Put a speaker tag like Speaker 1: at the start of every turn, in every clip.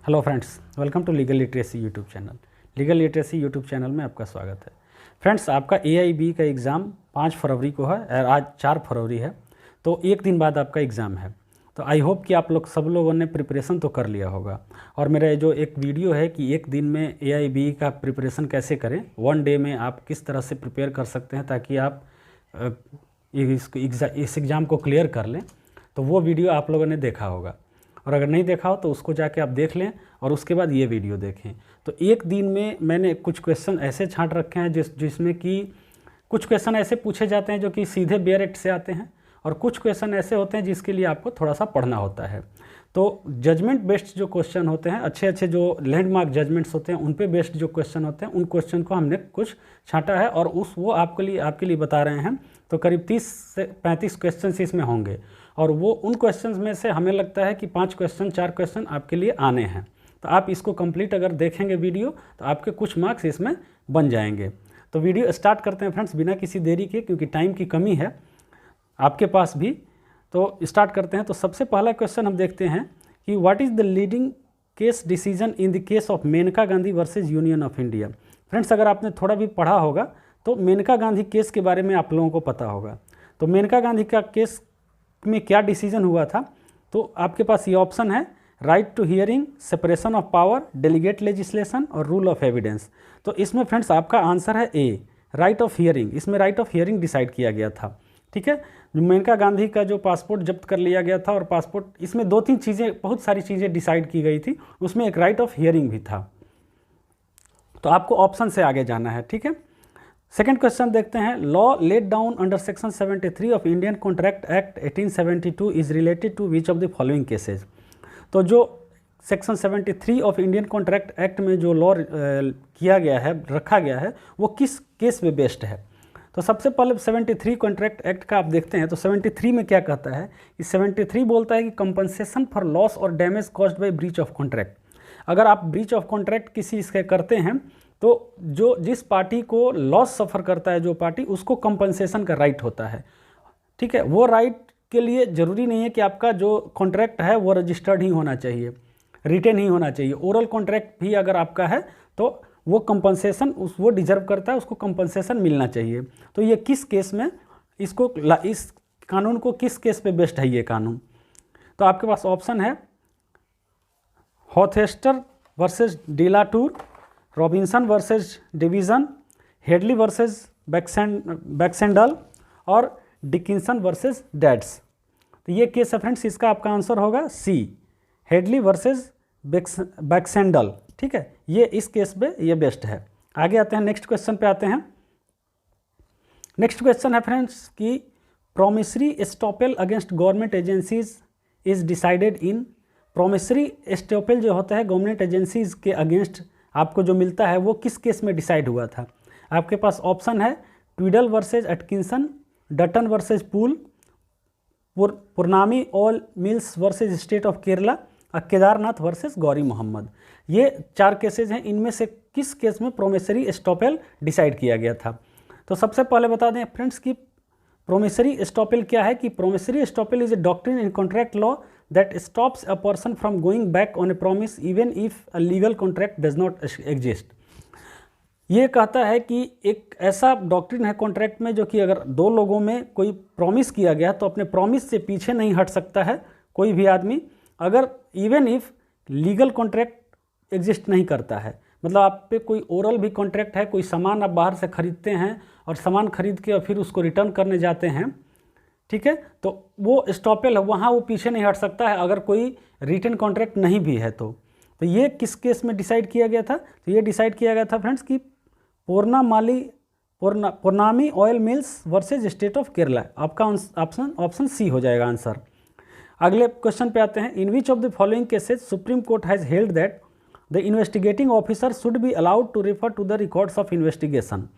Speaker 1: Hello friends, welcome to legal literacy YouTube channel. Legal literacy YouTube channel में आपका स्वागत है। फ्रेंड्स, आपका AIB का एग्ज़ाम 5 फरवरी को है और आज 4 फरवरी है, तो एक दिन बाद आपका एग्ज़ाम है। तो आई होप कि आप लोग सब लोगों ने प्रिपरेशन तो कर लिया होगा। और मेरा जो एक वीडियो है कि एक दिन में AIB का प्रिपरेशन कैसे करें, 1 डे में आप किस तरह से प्रिपेयर कर सकते हैं ताकि आप इस एग्ज़ाम को क्लियर कर लें, तो वो वीडियो आप लोगों ने देखा होगा। और अगर नहीं देखा हो तो उसको जाके आप देख लें और उसके बाद ये वीडियो देखें। तो एक दिन में मैंने कुछ क्वेश्चन ऐसे छांट रखे हैं जिसमें कि कुछ क्वेश्चन ऐसे पूछे जाते हैं जो कि सीधे बेयर एक्ट से आते हैं, और कुछ क्वेश्चन ऐसे होते हैं जिसके लिए आपको थोड़ा सा पढ़ना होता है। तो जजमेंट बेस्ड जो क्वेश्चन होते हैं, अच्छे अच्छे जो लैंडमार्क जजमेंट्स होते हैं उन पे बेस्ड जो क्वेश्चन होते हैं, उन क्वेश्चन को हमने कुछ छांटा है और वो आपके लिए बता रहे हैं। तो करीब 30 से 35 क्वेश्चन इसमें होंगे, और वो उन क्वेश्चंस में से हमें लगता है कि 5 क्वेश्चन 4 क्वेश्चन आपके लिए आने हैं। तो आप इसको कंप्लीट अगर देखेंगे वीडियो, तो आपके कुछ मार्क्स इसमें बन जाएंगे। तो वीडियो स्टार्ट करते हैं फ्रेंड्स, बिना किसी देरी के, क्योंकि टाइम की कमी है आपके पास भी। तो स्टार्ट करते हैं। तो सबसे पहला क्वेश्चन हम देखते हैं कि what is the leading case decision in the case of Maneka Gandhi versus union of India. Friends, अगर आपने थोड़ा भी पढ़ा होगा तो मेनका गांधी केस के बारे में आप लोगों को पता होगा। तो मेनका गांधी का केस में क्या डिसीजन हुआ था, तो आपके पास ये ऑप्शन है: right to hearing, separation of power, delegate legislation और रूल ऑफ एविडेंस। तो इसमें फ्रेंड्स आपका आंसर है ए, राइट ऑफ हियरिंग। इसमें राइट ऑफ हियरिंग डिसाइड किया गया था। ठीक है, मेनका गांधी का जो पासपोर्ट जब्त कर लिया गया था, और पासपोर्ट इसमें 2-3 चीज़ें, बहुत सारी चीज़ें डिसाइड की गई थी, उसमें एक राइट ऑफ हियरिंग भी था। तो आपको ऑप्शन से आगे जाना है। ठीक है, सेकेंड क्वेश्चन देखते हैं। Law laid down under section 73 of Indian contract act 1872 is related to which of the following cases. तो जो section 73 of Indian contract act में जो लॉ किया गया है, रखा गया है, वो किस केस पे बेस्ड है। तो सबसे पहले 73 कॉन्ट्रैक्ट एक्ट का आप देखते हैं। तो 73 में क्या कहता है कि 73 बोलता है कि कंपनसेशन फॉर लॉस और damage caused by breach of contract. अगर आप ब्रीच ऑफ कॉन्ट्रैक्ट किसी इसके करते हैं, तो जो जिस पार्टी को लॉस सफ़र करता है, जो पार्टी, उसको कंपनसेशन का राइट होता है। ठीक है, वो राइट के लिए ज़रूरी नहीं है कि आपका जो कॉन्ट्रैक्ट है वो रजिस्टर्ड ही होना चाहिए, रिटेन ही होना चाहिए। ओरल कॉन्ट्रैक्ट भी अगर आपका है तो वो कंपनसेशन वो डिजर्व करता है, उसको कंपनसेशन मिलना चाहिए। तो ये किस केस में इस कानून को किस केस पे बेस्ड है ये कानून। तो आपके पास ऑप्शन है: Hochster versus De la Tour, Robinson versus Davison, Hadley versus Baxendale और डिकिंसन वर्सेस डैड्स। तो ये केस है फ्रेंड्स, इसका आपका आंसर होगा सी, हेडली वर्सेस बैक्सेंडल। ठीक है, ये इस केस पे ये बेस्ट है। आगे आते हैं, नेक्स्ट क्वेश्चन पे आते हैं। नेक्स्ट क्वेश्चन है फ्रेंड्स कि promissory estoppel against government agencies is decided in. Promissory estoppel जो होता है गवर्नमेंट एजेंसीज के अगेंस्ट आपको जो मिलता है, वो किस केस में डिसाइड हुआ था। आपके पास ऑप्शन है: Tweddle versus Atkinson, Dutton versus Poole, Purnami oil mills versus state of Kerala, Kedarnath versus Gauri Mohammad. ये 4 केसेज हैं। इनमें से किस केस में प्रोमिसरी एस्टॉपेल डिसाइड किया गया था। तो सबसे पहले बता दें फ्रेंड्स कि प्रोमिसरी एस्टॉपेल क्या है। कि promissory estoppel is a doctrine in contract law that stops a person from going back on a promise even if a legal contract does not exist। ये कहता है कि एक ऐसा डॉक्ट्रिन है कॉन्ट्रैक्ट में जो कि अगर 2 लोगों में कोई प्रॉमिस किया गया तो अपने प्रॉमिस से पीछे नहीं हट सकता है कोई भी आदमी, अगर even if legal contract exist नहीं करता है। मतलब आप पे कोई ओरल भी कॉन्ट्रैक्ट है, कोई सामान आप बाहर से खरीदते हैं और सामान खरीद के और फिर उसको रिटर्न करने जाते हैं, ठीक है, तो वो स्टॉपेल है, वहाँ वो पीछे नहीं हट सकता है अगर कोई रिटन कॉन्ट्रैक्ट नहीं भी है। तो ये किस केस में डिसाइड किया गया था। तो ये डिसाइड किया गया था फ्रेंड्स कि Purnami oil mills versus state of Kerala. आपका ऑप्शन सी हो जाएगा आंसर। अगले क्वेश्चन पे आते हैं। In which of the following cases supreme court has held that the investigating officer should be allowed to refer to the records of investigation.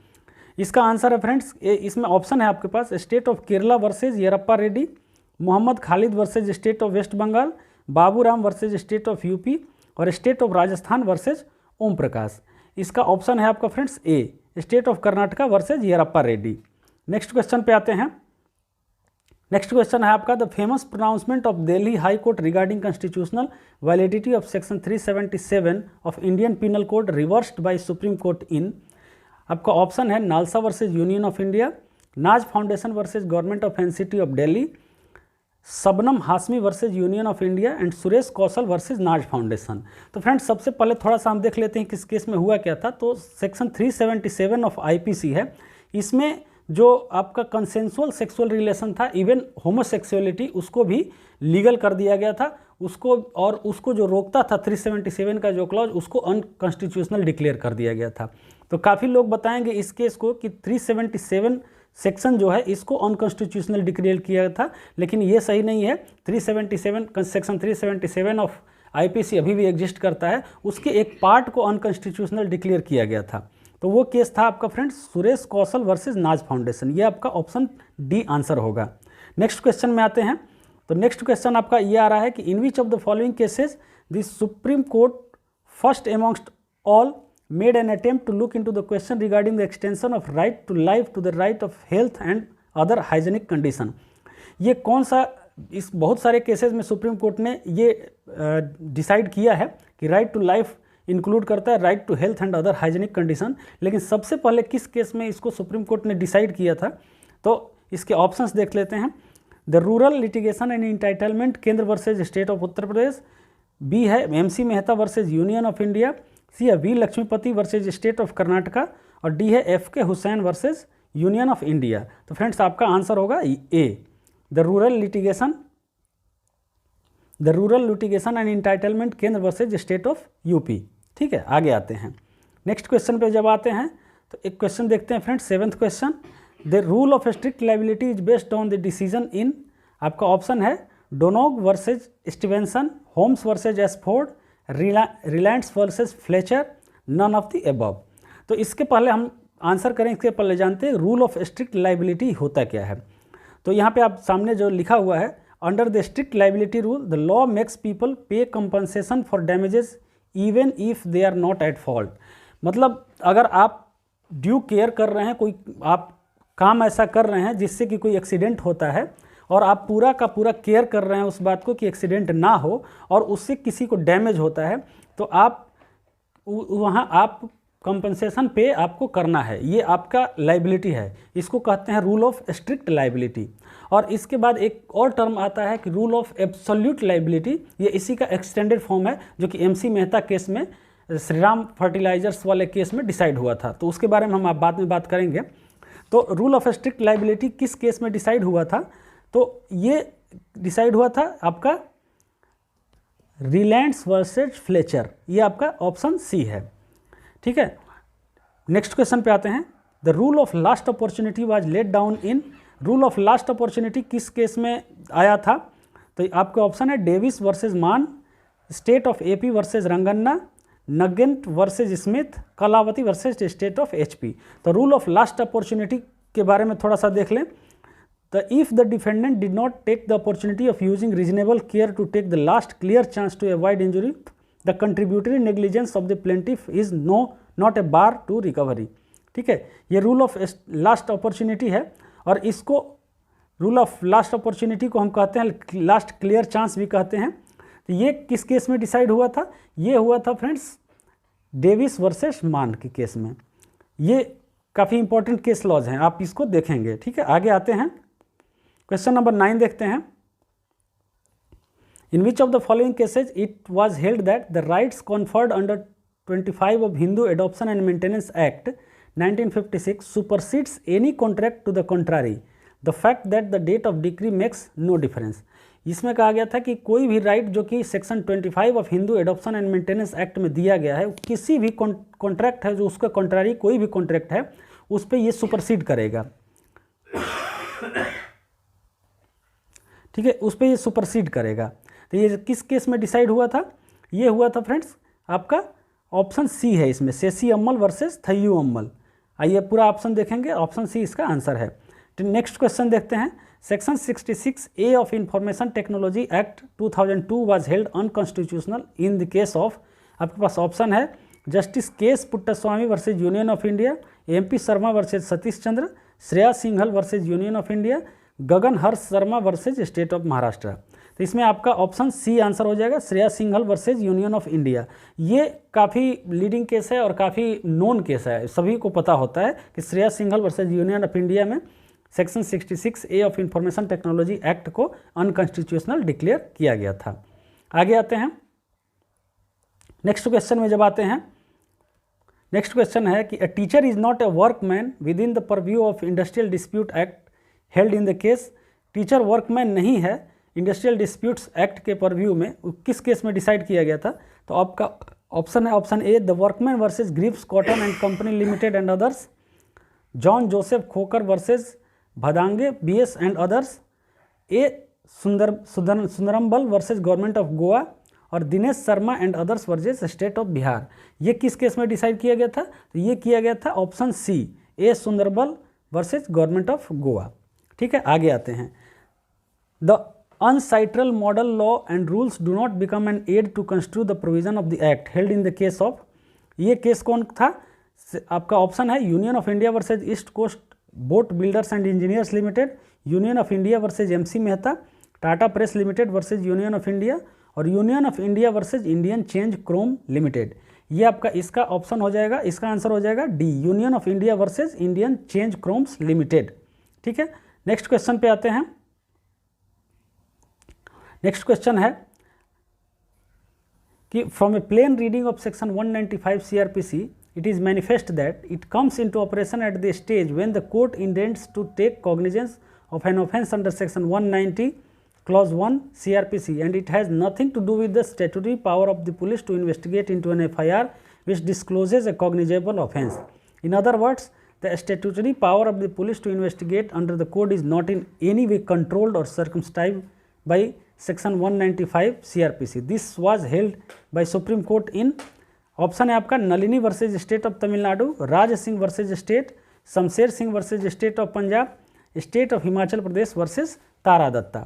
Speaker 1: इसका answer है friends, इसमें ऑप्शन है आपके पास: state of Kerala versus Yerappa Reddy, Mohammad Khalid versus state of waste Bengal, Baburam versus state of UP और state of Rajasthan versus Om Prakash. इसका option है आपका friends A, state of Karnataka versus Yerappa Reddy. Next question पे आते हैं। नेक्स्ट क्वेश्चन है आपका, the famous pronouncement of Delhi high court regarding constitutional validity of section 377 of Indian penal code reversed by supreme court in. आपका option है NALSA versus union of India, Naz foundation versus government of NCT of Delhi, Shabnam Hashmi versus union of India and Suresh Kaushal versus Naz foundation. तो friends सबसे पहले थोड़ा सा हम देख लेते हैं किस केस में हुआ क्या था। तो सेक्शन 377 ऑफ आईपीसी है, इसमें जो आपका कंसेंसुअल सेक्सुअल रिलेशन था, इवन होमोसेक्सुअलिटी, उसको भी लीगल कर दिया गया था उसको, और उसको जो रोकता था 377 का जो क्लॉज, उसको अनकॉन्स्टिट्यूशनल डिक्लेयर कर दिया गया था। तो काफ़ी लोग बताएंगे इस केस को कि 377 सेक्शन जो है इसको अनकॉन्स्टिट्यूशनल डिक्लेयर किया था, लेकिन ये सही नहीं है। 377 सेक्शन 377 ऑफ आईपीसी अभी भी एग्जिस्ट करता है, उसके एक पार्ट को अनकॉन्स्टिट्यूशनल डिक्लेयर किया गया था। तो वो केस था आपका friends Suresh Kaushal versus Naz foundation, ये आपका ऑप्शन डी आंसर होगा। नेक्स्ट क्वेश्चन में आते हैं। तो नेक्स्ट क्वेश्चन आपका ये आ रहा है कि in which of the following cases the supreme court first amongst all made an attempt to look into the question regarding the extension of right to life to the right of health and other hygienic condition। ये कौन सा, इस बहुत सारे cases में supreme court ने ये decide किया है कि राइट टू लाइफ इंक्लूड करता है right to health and other hygienic condition, लेकिन सबसे पहले किस केस में इसको सुप्रीम कोर्ट ने डिसाइड किया था, तो इसके ऑप्शंस देख लेते हैं। The rural litigation and entitlement Kendra versus state of Uttar Pradesh, B है MC Mehta versus union of India, C है V Laxmipati versus state of Karnataka, और डी है F K Hussain versus union of India. तो फ्रेंड्स आपका आंसर होगा A, the rural litigation and entitlement Kendra versus state of UP. ठीक है, आगे आते हैं। नेक्स्ट क्वेश्चन पे जब आते हैं तो एक क्वेश्चन देखते हैं फ्रेंड्स, 7th क्वेश्चन, the rule of strict liability is based on the decision in. आपका ऑप्शन है Donoghue versus Stevenson, Holmes versus Ashford, Rylands versus Fletcher, none of the above. तो इसके पहले हम आंसर करें, इसके पहले जानते हैं रूल ऑफ स्ट्रिक्ट लायबिलिटी होता क्या है। तो यहाँ पे आप सामने जो लिखा हुआ है, under the strict liability rule the law makes people pay compensation for damages even if they are not at fault. मतलब अगर आप ड्यू केयर कर रहे हैं, कोई आप काम ऐसा कर रहे हैं जिससे कि कोई एक्सीडेंट होता है, और आप पूरा का पूरा केयर कर रहे हैं उस बात को कि एक्सीडेंट ना हो, और उससे किसी को डैमेज होता है, तो आप वहाँ आप कंपनसेशन पे आपको करना है, ये आपका लायबिलिटी है। इसको कहते हैं रूल ऑफ स्ट्रिक्ट लायबिलिटी। और इसके बाद एक और टर्म आता है कि रूल ऑफ एब्सोल्यूट लायबिलिटी, ये इसी का एक्सटेंडेड फॉर्म है, जो कि एमसी मेहता केस में, श्रीराम फर्टिलाइजर्स वाले केस में डिसाइड हुआ था। तो उसके बारे में हम बाद में बात करेंगे। तो रूल ऑफ स्ट्रिक्ट लायबिलिटी किस केस में डिसाइड हुआ था, तो ये डिसाइड हुआ था आपका रिलायंस वर्सेज फ्लेचर, ये आपका ऑप्शन सी है। ठीक है, नेक्स्ट क्वेश्चन पे आते हैं। The rule of last opportunity was laid down in. Rule of last opportunity किस केस में आया था, तो आपके ऑप्शन है Davies versus Mann, state of AP versus Ranganna, Nugent versus Smith, Kalavati versus state of HP. तो रूल ऑफ लास्ट अपॉर्चुनिटी के बारे में थोड़ा सा देख लें। If the defendant did not take the opportunity of using reasonable care to take the last clear chance to avoid injury, the contributory negligence of the plaintiff is not a bar to recovery। ठीक है, ये rule of last opportunity है, और इसको rule of last opportunity को हम कहते हैं लास्ट क्लियर चांस भी कहते हैं। तो ये किस केस में डिसाइड हुआ था, ये हुआ था फ्रेंड्स डेविस वर्सेस मान के केस में। ये काफ़ी इंपॉर्टेंट केस लॉज हैं, आप इसको देखेंगे। ठीक है, आगे आते हैं। क्वेश्चन नंबर 9 देखते हैं। In which of the following cases it was held that the rights conferred under 25 of Hindu adoption and maintenance act 1956 supersedes any contract to the contrary, the fact that the date of decree makes no difference. इसमें कहा गया था कि कोई भी right जो कि section 25 of Hindu adoption and maintenance act में दिया गया है, किसी भी कॉन्ट्रैक्ट है जो उसका कंट्रारी कोई भी कॉन्ट्रैक्ट है, उस पर ये सुपरसीड करेगा। ठीक है, उस पर ये सुपरसीड करेगा। तो ये किस केस में डिसाइड हुआ था, ये हुआ था फ्रेंड्स आपका ऑप्शन सी है इसमें, शेषी अम्मल वर्सेस थय्यू अम्मल। आइए पूरा ऑप्शन देखेंगे, ऑप्शन सी इसका आंसर है। तो नेक्स्ट क्वेश्चन देखते हैं। Section 66A of information technology act 2002 was held unconstitutional in the case of. आपके पास ऑप्शन है justice KS Puttaswamy versus union of India, MP Sharma versus Satish Chandra, Shreya Singhal versus union of India, Gagan Harsh Sharma versus state of Maharashtra. तो इसमें आपका option C answer हो जाएगा, Shreya Singhal versus union of India. ये काफ़ी लीडिंग केस है और काफ़ी नोन केस है, सभी को पता होता है कि Shreya Singhal versus union of India में section 66A of information technology act को अनकॉन्स्टिट्यूशनल डिक्लेयर किया गया था। आगे आते हैं नेक्स्ट क्वेश्चन में। जब आते हैं नेक्स्ट क्वेश्चन है कि a teacher is not a workman with in the purview of industrial dispute act held in the case. Teacher workman नहीं है इंडस्ट्रियल डिस्प्यूट्स एक्ट के परव्यू में, किस केस में डिसाइड किया गया था? तो आपका ऑप्शन है option A, the workmen versus Greaves Cotton and company limited and others, John Joseph Khokhar versus Bhadange BS and others, A Sundarambal versus government of Goa, और Dinesh Sharma and others versus state of Bihar. ये किस केस में डिसाइड किया गया था? तो ये किया गया था option C, A Sundarambal versus government of Goa. ठीक है, आगे आते हैं। The UNCITRAL model law and rules do not become an aid to construe the provision of the act held in the case of. ये केस कौन था? आपका ऑप्शन है union of India versus east coast boat builders and engineers limited, union of India versus MC Mehta, Tata press limited versus union of India, और union of India versus Indian change Chrome limited. ये आपका इसका option हो जाएगा, इसका answer हो जाएगा D, union of India versus Indian change chromes limited. ठीक है, नेक्स्ट क्वेश्चन पे आते हैं। नेक्स्ट क्वेश्चन है कि from a plain reading of section 195 CRPC it is manifest that it comes into operation at the stage when the court intends to take cognizance of an offence under section 190 clause 1 CRPC, and it has nothing to do with the statutory power of the police to investigate into an FIR which discloses a cognizable offence. In other words, the statutory power of the police to investigate under the code is not in any way controlled or circumscribed by section 195 CRPC. This was held by Supreme Court in option है आपका Nalini versus state of Tamil Nadu, Raj Singh versus state, Shamsher Singh versus state of Punjab, state of Himachal Pradesh versus Tara Dutta.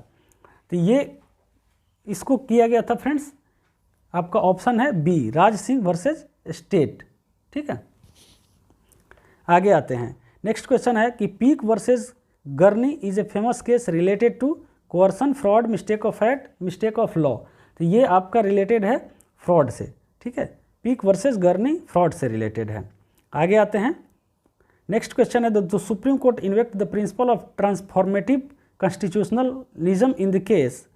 Speaker 1: तो ये इसको किया गया था friends, आपका option है B, Raj Singh versus state. ठीक है, आगे आते हैं। नेक्स्ट क्वेश्चन है कि Peek versus Gurney is a famous case related to coercion, fraud, mistake of fact, mistake of law. तो ये आपका रिलेटेड है फ्रॉड से। ठीक है, पीक वर्सेस गर्नी फ्रॉड से रिलेटेड है। आगे आते हैं। नेक्स्ट क्वेश्चन है the supreme court invoked the principle of transformative constitutionalism in the case.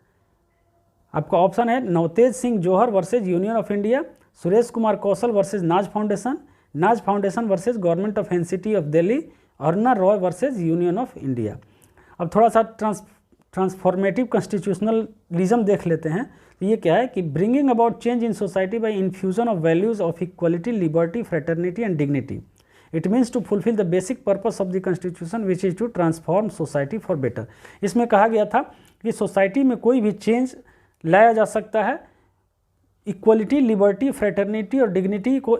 Speaker 1: आपका ऑप्शन है Navtej Singh Johar versus union of India, Suresh Kumar Kaushal versus Naz foundation versus government of NCT of Delhi, Aruna Roy versus union of India. अब थोड़ा सा ट्रांसफॉर्मेटिव कॉन्स्टिट्यूशनलिज्म देख लेते हैं। तो ये क्या है कि bringing about change in society by infusion of values of equality, liberty, fraternity and dignity. It means to fulfil the basic purpose of the constitution which is to transform society for better. इसमें कहा गया था कि society में कोई भी change लाया जा सकता है इक्वलिटी, लिबर्टी, फ्रेटर्निटी और डिग्निटी को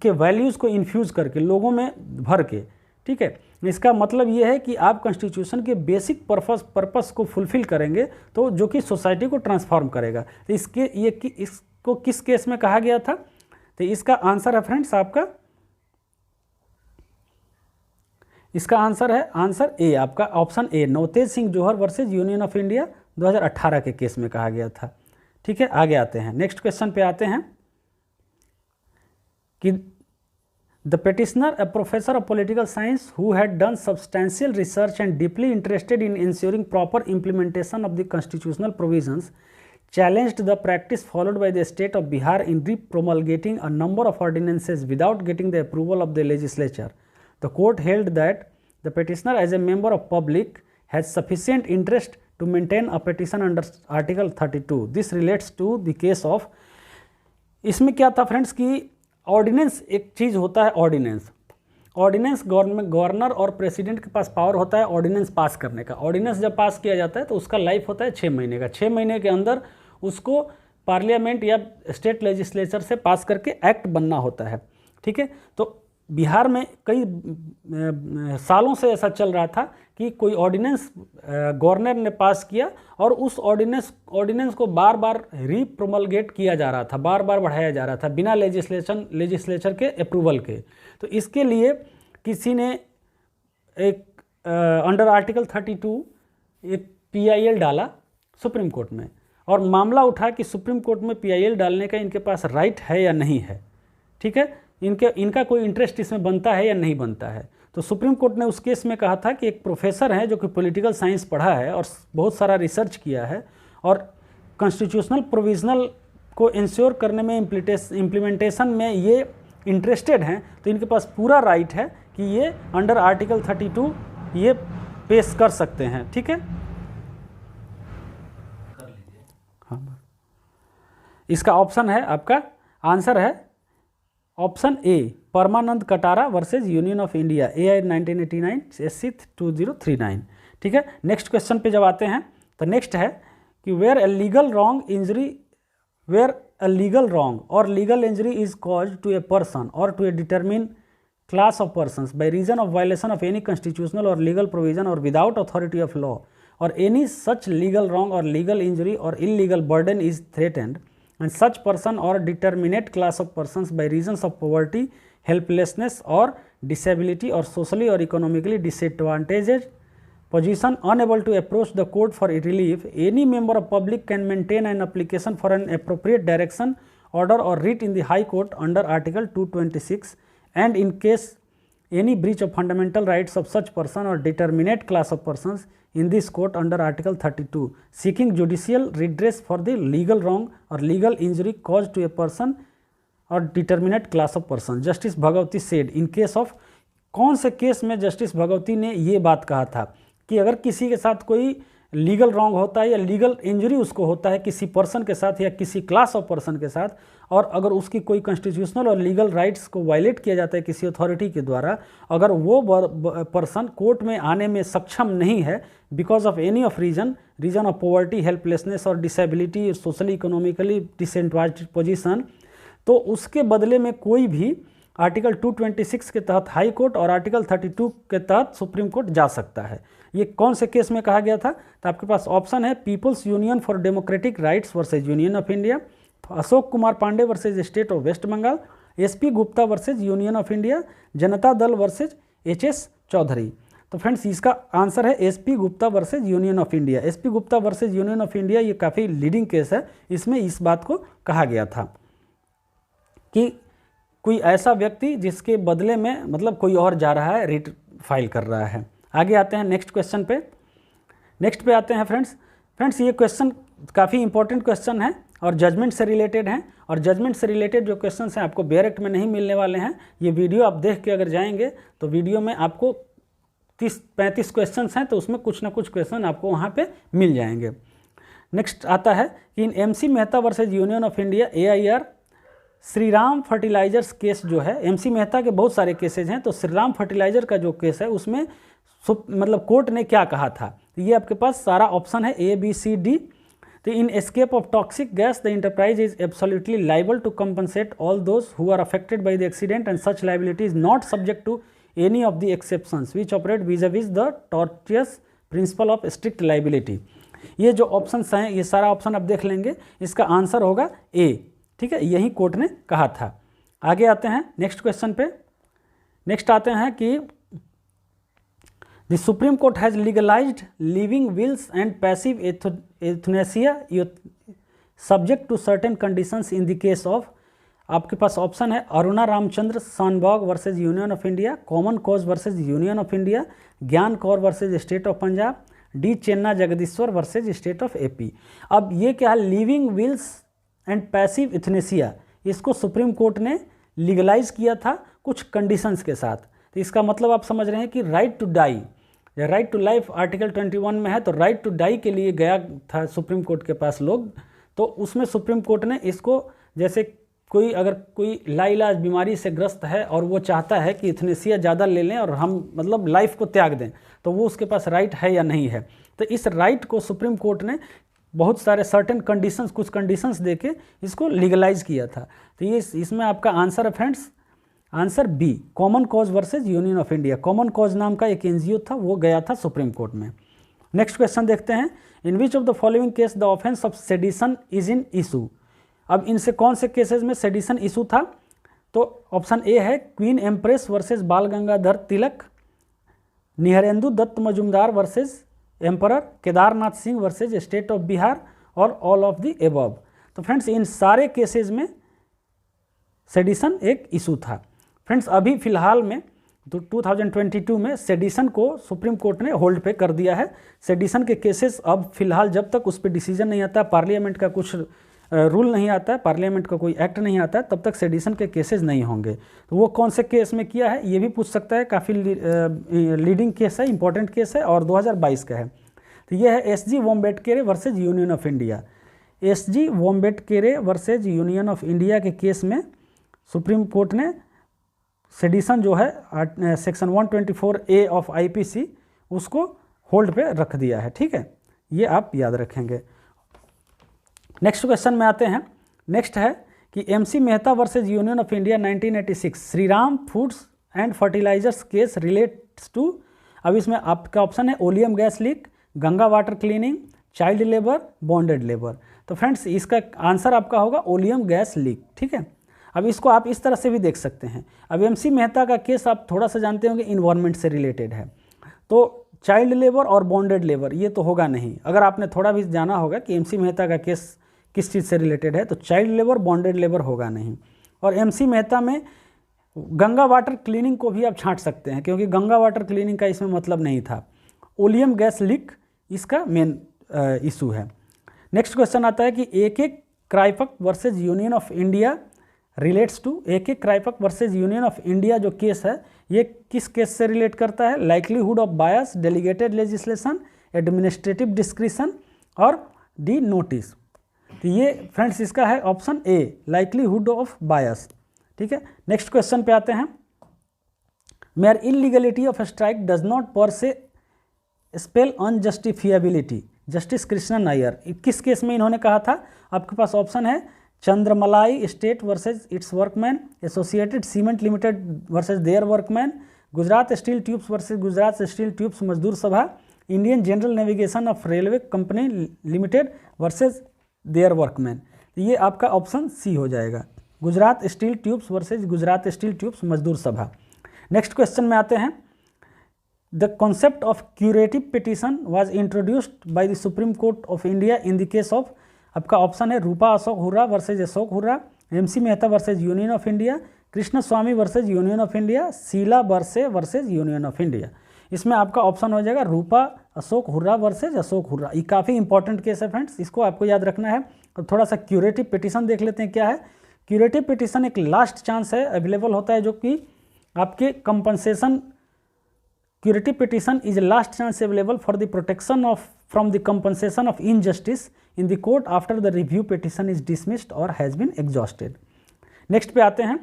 Speaker 1: के वैल्यूज़ को इन्फ्यूज़ करके, लोगों में भर के। ठीक है, इसका मतलब ये है कि आप कॉन्स्टिट्यूशन के बेसिक पर्पस को फुलफिल करेंगे तो जो कि सोसाइटी को ट्रांसफॉर्म करेगा। तो इसको किस केस में कहा गया था? तो इसका आंसर है फ्रेंड्स आपका, इसका आंसर है आंसर ए, आपका option A, Navtej Singh Johar versus union of India 2018 के केस में कहा गया था। ठीक है, आगे आते हैं। नेक्स्ट क्वेश्चन पे आते हैं कि the petitioner, a professor of political science who had done substantial research and deeply interested in ensuring proper implementation of the constitutional provisions, challenged the practice followed by the state of Bihar in re-promulgating a number of ordinances without getting the approval of the legislature. The court held that the petitioner, as a member of public, has sufficient interest to maintain a petition under Article 32. This relates to the case of, इसमें क्या था friends कि ordinance एक चीज़ होता है। Ordinance governor और president के पास power होता है ऑर्डिनेंस पास करने का। ऑर्डिनेंस जब पास किया जाता है तो उसका लाइफ होता है 6 महीने का। 6 महीने के अंदर उसको पार्लियामेंट या स्टेट लेजिस्लेचर से पास करके एक्ट बनना होता है। ठीक है, तो बिहार में कई सालों से ऐसा चल रहा था कि कोई ऑर्डिनेंस गवर्नर ने पास किया और उस ऑर्डिनेंस को बार बार रीप्रोमलगेट किया जा रहा था, बार बार बढ़ाया जा रहा था बिना लेजिस्लेचर के अप्रूवल के। तो इसके लिए किसी ने एक अंडर आर्टिकल 32 एक PIL डाला सुप्रीम कोर्ट में और मामला उठा कि सुप्रीम कोर्ट में PIL डालने का इनके पास राइट है या नहीं है, ठीक है, इनका कोई इंटरेस्ट इसमें बनता है या नहीं बनता है। तो सुप्रीम कोर्ट ने उस केस में कहा था कि एक प्रोफेसर हैं जो कि पॉलिटिकल साइंस पढ़ा है और बहुत सारा रिसर्च किया है और कॉन्स्टिट्यूशनल प्रोविजनल को इंश्योर करने में इम्प्लीमेंटेशन में ये इंटरेस्टेड हैं, तो इनके पास पूरा राइट है कि ये अंडर आर्टिकल 32 ये पेश कर सकते हैं, ठीक है। हाँ, इसका ऑप्शन है, आपका आंसर है option A, Parmanand Katara versus union of India, AI 1989 SC 2039, ठीक है। नेक्स्ट क्वेश्चन पे जब आते हैं तो नेक्स्ट है कि वेयर अ लीगल रॉन्ग और legal injury is caused to a person और to a determinate class of persons by reason of violation of any constitutional or legal provision or without authority of law, or any such legal wrong or legal injury or illegal burden is threatened, and such person or determinate class of persons by reasons of poverty, helplessness or disability or socially or economically disadvantaged position unable to approach the court for relief, any member of public can maintain an application for an appropriate direction, order or writ in the High Court under Article 226, and in case any breach of fundamental rights of such person or determinate class of persons in this court under Article 32, seeking judicial redress for the legal wrong or legal injury caused to a person or determinate class of person. Justice Bhagwati said in case of, कौन से case में justice Bhagwati ने ये बात कहा था कि अगर किसी के साथ कोई लीगल रॉन्ग होता है या लीगल इंजरी उसको होता है किसी पर्सन के साथ या किसी क्लास ऑफ पर्सन के साथ, और अगर उसकी कोई कॉन्स्टिट्यूशनल और लीगल राइट्स को वायलेट किया जाता है किसी अथॉरिटी के द्वारा, अगर वो पर्सन कोर्ट में आने में सक्षम नहीं है because of any of reason of poverty, helplessness और disability, socially economically disadvantaged position, तो उसके बदले में कोई भी आर्टिकल 226 के तहत हाई कोर्ट और आर्टिकल 32 के तहत सुप्रीम कोर्ट जा सकता है। ये कौन से केस में कहा गया था? तो आपके पास ऑप्शन है people's union for democratic rights versus union of India, Ashok Kumar Pandey versus state of waste Bengal, SP Gupta versus union of India, Janata Dal versus HS Chaudhary. तो फ्रेंड्स इसका आंसर है SP Gupta versus union of India. SP Gupta versus union of India ये काफ़ी leading case है, इसमें इस बात को कहा गया था कि कोई ऐसा व्यक्ति जिसके बदले में मतलब कोई और जा रहा है, रिट फाइल कर रहा है। आगे आते हैं नेक्स्ट क्वेश्चन पे। नेक्स्ट पे आते हैं फ्रेंड्स ये क्वेश्चन काफ़ी इंपॉर्टेंट क्वेश्चन है और जजमेंट से रिलेटेड हैं, और जजमेंट से रिलेटेड जो क्वेश्चन हैं आपको बेयर एक्ट में नहीं मिलने वाले हैं। ये वीडियो आप देख के अगर जाएंगे तो वीडियो में आपको 30-35 क्वेश्चन हैं, तो उसमें कुछ ना कुछ क्वेश्चन आपको वहाँ पे मिल जाएंगे। नेक्स्ट आता है कि in MC Mehta versus union of India AIR Shri Ram fertilisers case जो है, MC मेहता के बहुत सारे केसेज हैं, तो श्री राम फर्टिलाइजर का जो केस है उसमें मतलब कोर्ट ने क्या कहा था, तो ये आपके पास सारा ऑप्शन है A, B, C, D। तो in escape of toxic gas the enterprise is absolutely liable to compensate all those who are affected by the accident and such liability is not subject to any of the exceptions which operate vis the tortious principle of strict liability. ये जो options हैं ये सारा option आप देख लेंगे, इसका answer होगा A, ठीक है, यही कोर्ट ने कहा था। आगे आते हैं नेक्स्ट क्वेश्चन पे। नेक्स्ट आते हैं कि the supreme court has legalised living wills and passive euthanasia subject to certain conditions in the case of, आपके पास ऑप्शन है Aruna Ramchandra Shanbaug versus union of India, common cause versus union of India, Gyan Kaur versus state of Punjab, D Chenna Jagadeeswar versus state of AP। अब ये क्या है, living wills and passive euthanasia, इसको supreme court ने legalise किया था कुछ कंडीशंस के साथ। तो इसका मतलब आप समझ रहे हैं कि राइट टू डाई या राइट टू लाइफ आर्टिकल 21 में है, तो राइट टू डाई के लिए गया था सुप्रीम कोर्ट के पास लोग, तो उसमें सुप्रीम कोर्ट ने इसको, जैसे कोई अगर कोई लाइलाज बीमारी से ग्रस्त है और वो चाहता है कि इथनेसिया ज़्यादा ले लें और हम मतलब लाइफ को त्याग दें, तो वो उसके पास राइट है या नहीं है। तो इस राइट को सुप्रीम कोर्ट ने बहुत सारे सर्टेन कंडीशंस, कुछ कंडीशंस देके इसको लीगलाइज किया था। तो ये इसमें आपका आंसर है friends, answer B, common cause versus union of India. Common cause नाम का एक NGO था, वो गया था सुप्रीम कोर्ट में। नेक्स्ट क्वेश्चन देखते हैं, in which of the following case the offence of sedition is in issue. अब इनसे कौन से केसेस में सेडिशन इशू था, तो ऑप्शन A है queen empress versus Bal Gangadhar Tilak, Nihrendu Dutt Majumdar versus emperor, Kedarnath Singh versus state of Bihar और ऑल ऑफ द एबव। तो फ्रेंड्स इन सारे केसेस में सेडिशन एक इशू था। फ्रेंड्स अभी फिलहाल में तो 2022 में सेडिशन को सुप्रीम कोर्ट ने होल्ड पे कर दिया है। सेडिशन के केसेस अब फिलहाल जब तक उस पर डिसीजन नहीं आता, पार्लियामेंट का कुछ रूल नहीं आता है, पार्लियामेंट का कोई एक्ट नहीं आता है, तब तक सेडिशन के केसेस नहीं होंगे। तो वो कौन से केस में किया है ये भी पूछ सकता है, काफ़ी लीडिंग केस है, इंपॉर्टेंट केस है और 2022 का है। तो ये है SG Vombatkere versus union of India. SG Vombatkere versus union of India के केस में सुप्रीम कोर्ट ने सेडिशन जो है सेक्शन 124A ऑफ आईपीसी उसको होल्ड पे रख दिया है। ठीक है, ये आप याद रखेंगे। नेक्स्ट क्वेश्चन में आते हैं। नेक्स्ट है कि MC Mehta versus union of India 1986 Shriram foods and fertilisers case relates to. अब इसमें आपका ऑप्शन है oleum gas leak, Ganga water cleaning, child labour, bonded labour. तो फ्रेंड्स इसका आंसर आपका होगा ओलियम गैस लीक। ठीक है, अब इसको आप इस तरह से भी देख सकते हैं। अब एमसी मेहता का केस आप थोड़ा सा जानते होंगे इन्वायरमेंट से रिलेटेड है, तो चाइल्ड लेबर और बॉन्डेड लेबर ये तो होगा नहीं। अगर आपने थोड़ा भी जाना होगा कि एमसी मेहता का केस किस चीज़ से रिलेटेड है, तो चाइल्ड लेबर बॉन्डेड लेबर होगा नहीं। और एमसी मेहता में गंगा वाटर क्लीनिंग को भी आप छांट सकते हैं, क्योंकि गंगा वाटर क्लीनिंग का इसमें मतलब नहीं था। ओलियम गैस लीक इसका मेन इशू है। नेक्स्ट क्वेश्चन आता है कि एक Kraipak versus union of India relates to. एक Kraipak versus union of India जो केस है ये किस केस से रिलेट करता है? Likelihood of bias, delegated legislation, administrative discretion और डी नोटिस। तो ये फ्रेंड्स इसका है option A, likelihood of bias. ठीक है, नेक्स्ट क्वेश्चन पे आते हैं। Mere illegality of strike does not पर से स्पेल अनजस्टिफिएबिलिटी। जस्टिस कृष्णन नायर किस केस में इन्होंने कहा था? आपके पास ऑप्शन है Chandramalai state versus its workmen, associated cement limited versus their workmen, Gujarat steel tubes versus Gujarat steel tubes Mazdoor Sabha, Indian general navigation of railway company limited versus their workmen. ये आपका ऑप्शन सी हो जाएगा, Gujarat steel tubes versus Gujarat steel tubes Mazdoor Sabha. Next question में आते हैं। The concept of curative petition was introduced by the supreme court of India in the case of. आपका option है Rupa Ashok Hurra versus Ashok Hurra, MC Mehta versus union of India, Krishna Swamy versus union of India, Sheela Barse versus union of India. इसमें आपका option हो जाएगा Rupa Ashok Hurra versus Ashok Hurra. ये काफ़ी important case है friends, इसको आपको याद रखना है। और थोड़ा सा क्यूरेटिव पिटीशन देख लेते हैं क्या है। क्यूरेटिव पिटीशन एक लास्ट चांस है, अवेलेबल होता है, जो कि आपके compensation. Curative petition is last chance available for the protection of from the compensation of injustice in the court after the review petition is dismissed और हैज़ बीन एग्जॉस्टेड। नेक्स्ट पे आते हैं।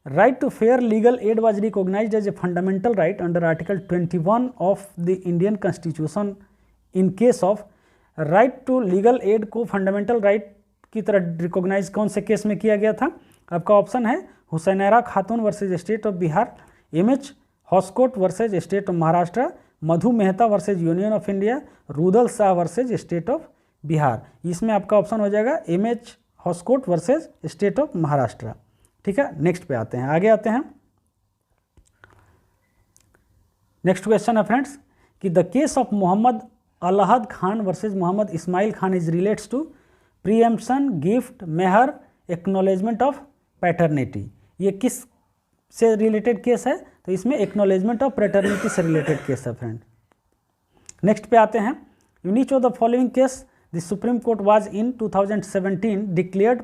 Speaker 1: Right to fair legal aid was recognised as a fundamental right under article 21 of the Indian constitution in case of. Right to legal aid को fundamental right की तरह recognise कौन से case में किया गया था? आपका ऑप्शन है Hussainara Khatoon versus state of Bihar, MH Hoskot versus state of Maharashtra, Madhu Mehta versus union of India, Rudul Shah versus state of Bihar. इसमें आपका ऑप्शन हो जाएगा MH Hoskot versus state of Maharashtra. ठीक है, नेक्स्ट पे आते हैं, आगे आते हैं। नेक्स्ट क्वेश्चन है फ्रेंड्स कि the case of Mohammad Alhad Khan versus Mohammad Ismail Khan is relates to preemption, gift, mehr, acknowledgement of paternity. ये किस से रिलेटेड केस है? तो इसमें एक्नॉलेजमेंट ऑफ पैटर्निटी से रिलेटेड केस है फ्रेंड। नेक्स्ट पे आते हैं। In each of the following case the supreme court was in 2017 declared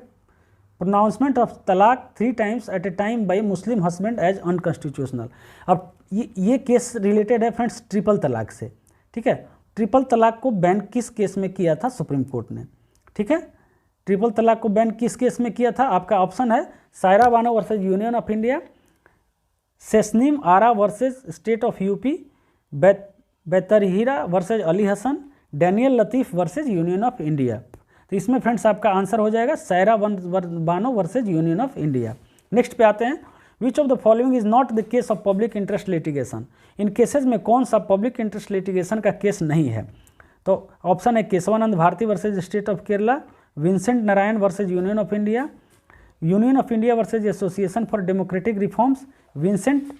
Speaker 1: pronouncement of talaq 3 times at a time by Muslim husband as unconstitutional. अब ये केस रिलेटेड है friends triple talaq से। ठीक है, ट्रिपल तलाक को बैन किस केस में किया था सुप्रीम कोर्ट ने? ठीक है, ट्रिपल तलाक को बैन किस केस में किया था? आपका ऑप्शन है Saira Bano versus union of India, सेस्नीम Ara versus state of UP, बेतरहीरा versus Ali Hasan, Daniel Latif versus union of India. तो इसमें फ्रेंड्स आपका आंसर हो जाएगा Saira Bano versus union of India. Next पे आते हैं। Which of the following is not the case of public interest litigation. इन केसेज में कौन सा पब्लिक इंटरेस्ट लिटिगेशन का केस नहीं है? तो ऑप्शन है Keshavananda Bharati versus state of Kerala, Vincent Narayan versus union of India, union of India versus association for democratic reforms, Vincent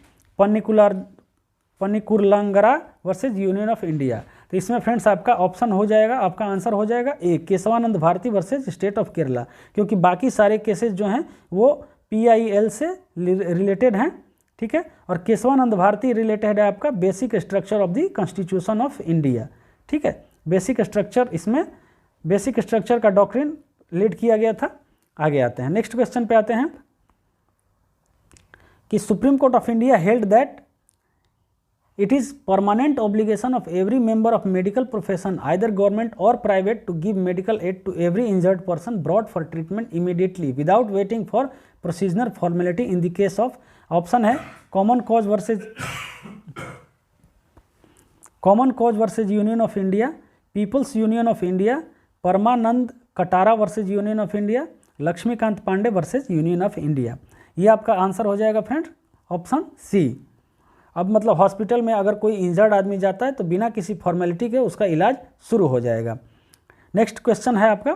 Speaker 1: Panikulangara versus union of India. तो इसमें फ्रेंड्स आपका ऑप्शन हो जाएगा, आपका आंसर हो जाएगा A, Keshavananda Bharati versus state of Kerala, क्योंकि बाकी सारे केसेस जो हैं वो PIL से रिलेटेड हैं, ठीक है। और केशवानंद भारती रिलेटेड है आपका basic structure of the constitution of India, ठीक है। बेसिक स्ट्रक्चर, इसमें बेसिक स्ट्रक्चर का डॉक्ट्रिन लीड किया गया था। आगे आते हैं, नेक्स्ट क्वेश्चन पे आते हैं कि supreme court of India held that it is permanent obligation of every member of medical profession either government और private to give medical aid to every injured person brought for treatment immediately without waiting for procedural formality in the case of, option है common cause versus union of India, people's union of India, Parmanand Katara versus union of India, Laxmikant Pandey versus union of India. ये आपका answer हो जाएगा friends option C. अब मतलब hospital में अगर कोई इंजर्ड आदमी जाता है तो बिना किसी फॉर्मेलिटी के उसका इलाज शुरू हो जाएगा। नेक्स्ट क्वेश्चन है आपका,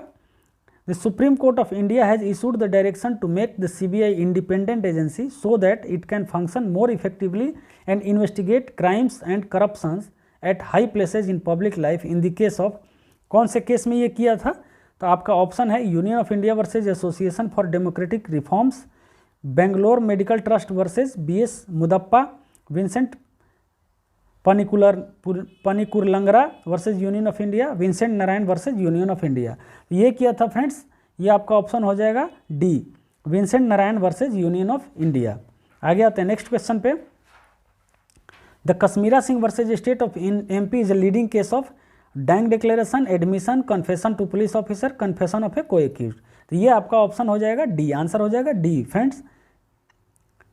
Speaker 1: the supreme court of India has issued the direction to make the CBI independent agency so that it can function more effectively and investigate crimes and corruptions at high places in public life in the case of, कौन से case में ये किया था? तो आपका option है union of India versus association for democratic reforms, Bangalore medical trust versus BS Muddappa, Vincent Panikurlangara versus union of India, Vincent Narayan versus union of India. ये किया था फ्रेंड्स, ये आपका ऑप्शन हो जाएगा D, Vincent Narayan versus union of India. आगे आते हैं नेक्स्ट क्वेश्चन पे, the Kashmira Singh versus state of MP is a leading case of dying declaration, admission, confession to police officer, confession of a को-एक्यूज्ड। तो ये आपका ऑप्शन हो जाएगा डी, आंसर हो जाएगा D friends,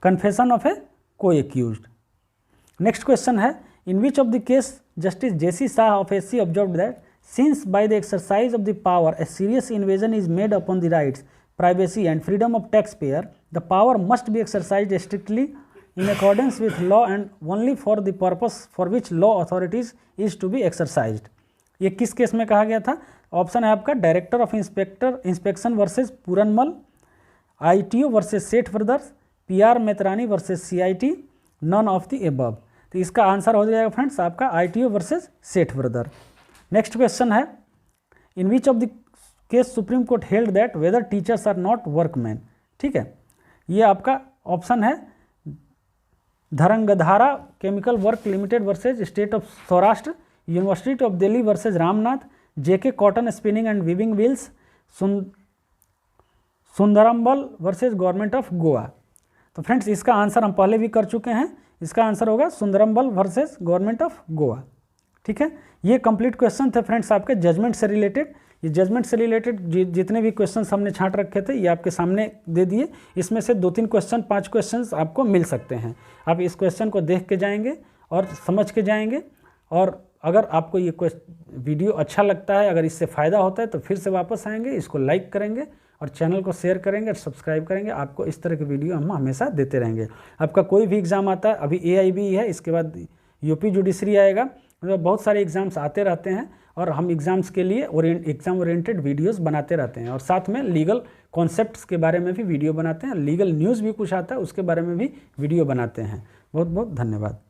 Speaker 1: confession of a co-accused. Next question है, in which of the case justice JC Shah of SC observed that since by the exercise of the power a serious invasion is made upon the rights, privacy and freedom of tax payer, the power must be exercised strictly in accordance with law and only for the purpose for which law authorities is to be exercised। ये किस case में कहा गया था? Option है आपका director of inspection versus Pooranmal, ITO versus Seth brothers, PR Metrani versus CIT, none of the above. तो इसका आंसर हो जाएगा फ्रेंड्स आपका ITO versus Seth brother. Next question है, in which of the case supreme court held that whether teachers are not workman, ठीक है। ये आपका ऑप्शन है Dharangadhara chemical work limited versus state of Saurashtra, university of Delhi versus Ramnath, JK cotton spinning and weaving wheels, Sundarambal versus government of Goa. तो friends इसका answer हम पहले भी कर चुके हैं, इसका आंसर होगा सुंदरम्बल वर्सेज गवर्नमेंट ऑफ गोवा, ठीक है। ये कंप्लीट क्वेश्चन थे फ्रेंड्स आपके जजमेंट से रिलेटेड। ये जजमेंट से रिलेटेड जितने भी क्वेश्चंस हमने छांट रखे थे ये आपके सामने दे दिए। इसमें से 2-3 क्वेश्चन 5 क्वेश्चंस आपको मिल सकते हैं। आप इस क्वेश्चन को देख के जाएंगे और समझ के जाएंगे, और अगर आपको ये वीडियो अच्छा लगता है, अगर इससे फ़ायदा होता है तो फिर से वापस आएंगे, इसको लाइक करेंगे और चैनल को शेयर करेंगे और सब्सक्राइब करेंगे। आपको इस तरह के वीडियो हम हमेशा देते रहेंगे। आपका कोई भी एग्ज़ाम आता है, अभी AIB है, इसके बाद UP जुडिशरी आएगा, मतलब बहुत सारे एग्ज़ाम्स आते रहते हैं और हम एग्ज़ाम्स के लिए एग्ज़ाम ओरिएंटेड वीडियोस बनाते रहते हैं, और साथ में लीगल कॉन्सेप्ट्स के बारे में भी वीडियो बनाते हैं, लीगल न्यूज़ भी कुछ आता है उसके बारे में भी वीडियो बनाते हैं। बहुत बहुत धन्यवाद।